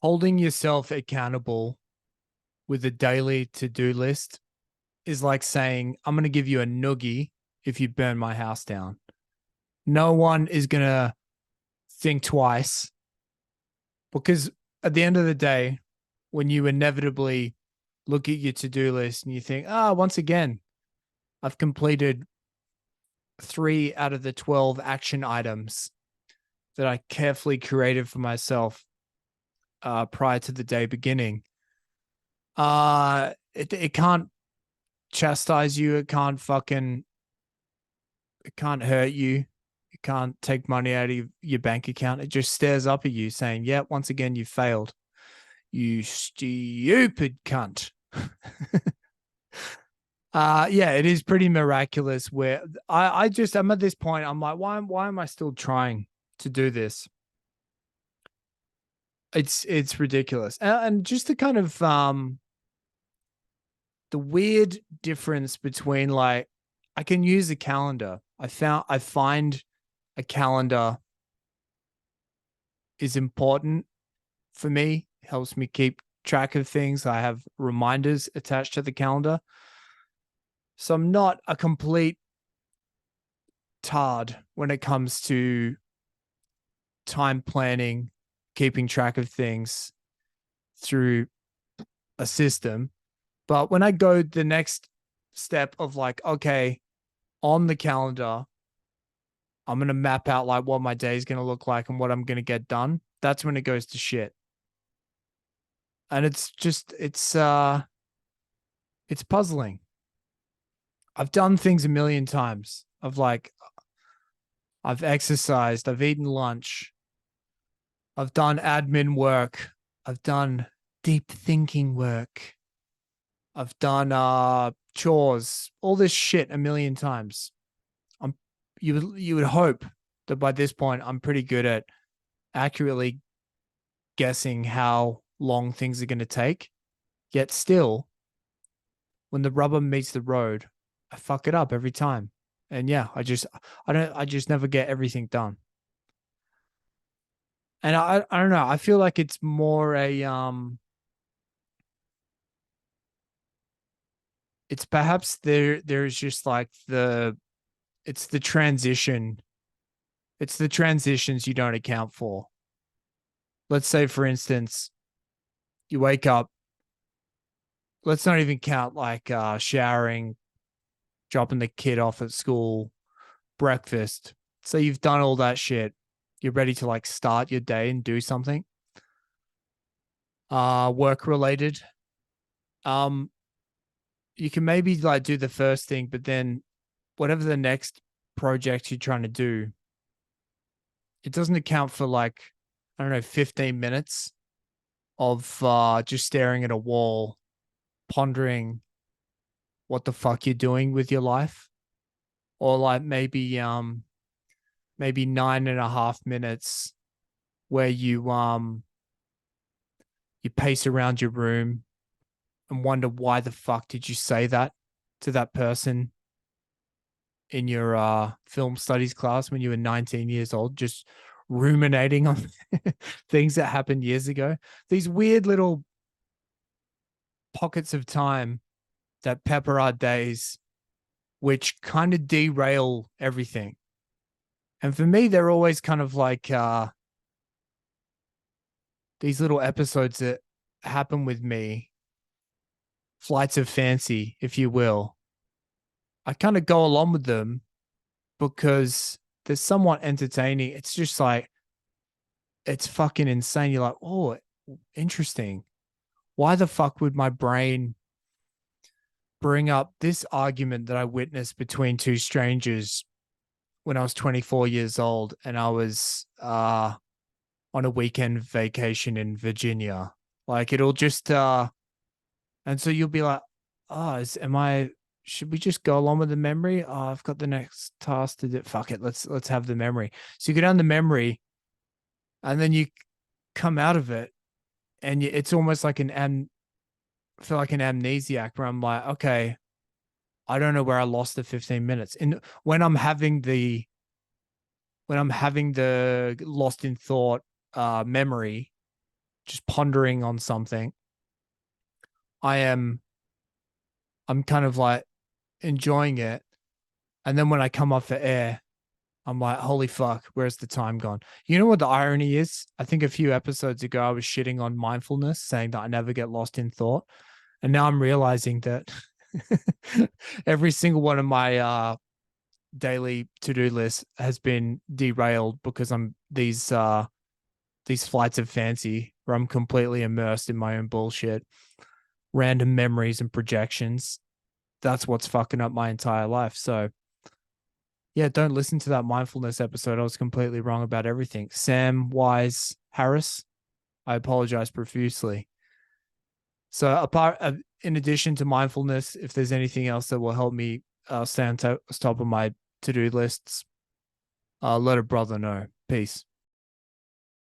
Holding yourself accountable with a daily to-do list is like saying, I'm going to give you a noogie if you burn my house down. No one is going to think twice because at the end of the day, when you inevitably look at your to-do list and you think, once again, I've completed 3 out of the 12 action items that I carefully created for myself prior to the day beginning. It can't chastise you. It can't hurt you. It can't take money out of your bank account. It just stares up at you saying, yeah, once again, you failed. You stupid cunt. Yeah, it is pretty miraculous where I'm at this point, I'm like, why am I still trying to do this? It's ridiculous. And just the kind of the weird difference between like I can use a calendar. I find a calendar is important for me, helps me keep track of things. I have reminders attached to the calendar. So I'm not a complete tard when it comes to time planning, keeping track of things through a system. But when I go the next step of like, okay, on the calendar, I'm going to map out like what my day is going to look like and what I'm going to get done. That's when it goes to shit. And it's puzzling. I've done things a million times. I've exercised, I've eaten lunch, I've done admin work, I've done deep thinking work, I've done chores, all this shit a million times. You would hope that by this point I'm pretty good at accurately guessing how long things are going to take. Yet still, when the rubber meets the road, I fuck it up every time. And yeah, I just never get everything done. And I don't know, I feel like it's more it's perhaps there's just like it's the transition. It's the transitions you don't account for. Let's say for instance, you wake up, let's not even count like showering, dropping the kid off at school, breakfast. So you've done all that shit. You're ready to like start your day and do something. Work related. Um, you can maybe like do the first thing, but then whatever the next project you're trying to do, it doesn't account for like, I don't know, 15 minutes of just staring at a wall, pondering what the fuck you're doing with your life. Or like maybe 9.5 minutes where you pace around your room and wonder why the fuck did you say that to that person in your film studies class when you were 19 years old, just ruminating on things that happened years ago. These weird little pockets of time that pepper our days, which kind of derail everything. And for me, they're always kind of like these little episodes that happen with me, flights of fancy, if you will. I kind of go along with them because they're somewhat entertaining. It's just like, it's fucking insane. You're like, oh, interesting. Why the fuck would my brain bring up this argument that I witnessed between two strangers when I was 24 years old and I was on a weekend vacation in Virginia? Like it'll just and so you'll be like, oh, should we just go along with the memory? Oh, I've got the next task to do. Fuck it, let's have the memory. So you go down the memory, and then you come out of it, and it's almost like I feel like an amnesiac where I'm like, okay, I don't know where I lost the 15 minutes. And when I'm having the lost in thought memory, just pondering on something, I am I'm kind of like enjoying it. And then when I come off the air, I'm like, holy fuck, where's the time gone? You know what the irony is? I think a few episodes ago, I was shitting on mindfulness, saying that I never get lost in thought. And now I'm realizing that every single one of my daily to-do lists has been derailed because I'm these flights of fancy where I'm completely immersed in my own bullshit, random memories and projections. That's what's fucking up my entire life. So yeah, don't listen to that mindfulness episode. I was completely wrong about everything. Sam Wise Harris, I apologize profusely. So, in addition to mindfulness, if there's anything else that will help me stay on top of my to do lists, let a brother know. Peace.